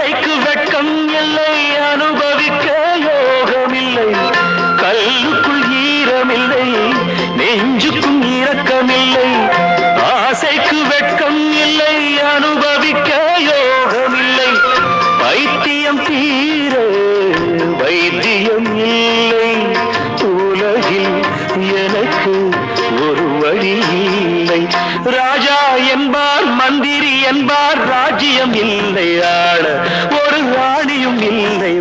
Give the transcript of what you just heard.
ஆசைக்கு வெட்கம் இல்லை அனுபவிக்க யோகமில்லை கல்லுக்குள் ஈரமில்லை நெஞ்சுக்கும் இரக்கமில்லை ஆசைக்கு வெட்கம் இல்லை அனுபவிக்க யோகமில்லை பைத்தியம் தீர வைத்தியம் இல்லை உலகில் எனக்கு ஒரு வழி இல்லை ராஜா என்பார் மந்திரி என்பார் ராஜ்யம் இல்லை ஆள ஒரு ராணியும் இல்லை